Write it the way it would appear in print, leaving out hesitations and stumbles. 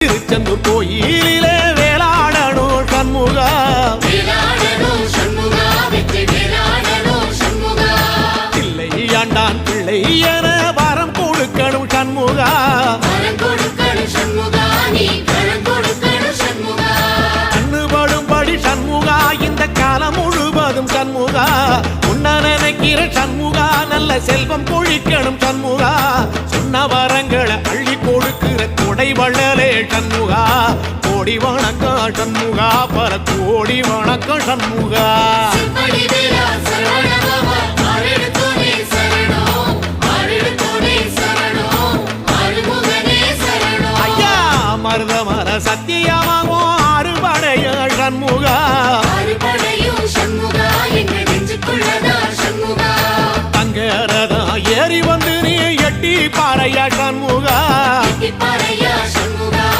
திருச்செந்தூர் கோயிலிலே வேளாடணும் சண்முகா, பிள்ளை ஆண்டான் பிள்ளை என வரம் கொடுக்கணும் சண்முகா, கண்ணுபடும்படி சண்முகா இந்த காலம் முழுவதும் சண்முகா, உன்ன நினைக்கிற சண்முகா நல்ல செல்வம் பொழிக்கணும் சண்முகா, சொன்ன வரங்களை அள்ளி கொடுக்கிற கொடை வள்ளலே சண்முகா, கோடி வணக்கம் சண்முகா, பல கோடி வணக்கம் சண்முகா. ஐயா மருதமர சத்தியமாகும் அறுபடைய சண்முகா, தங்கரதா ஏறி வந்து நீ எட்டி பாறையா சண்முகா,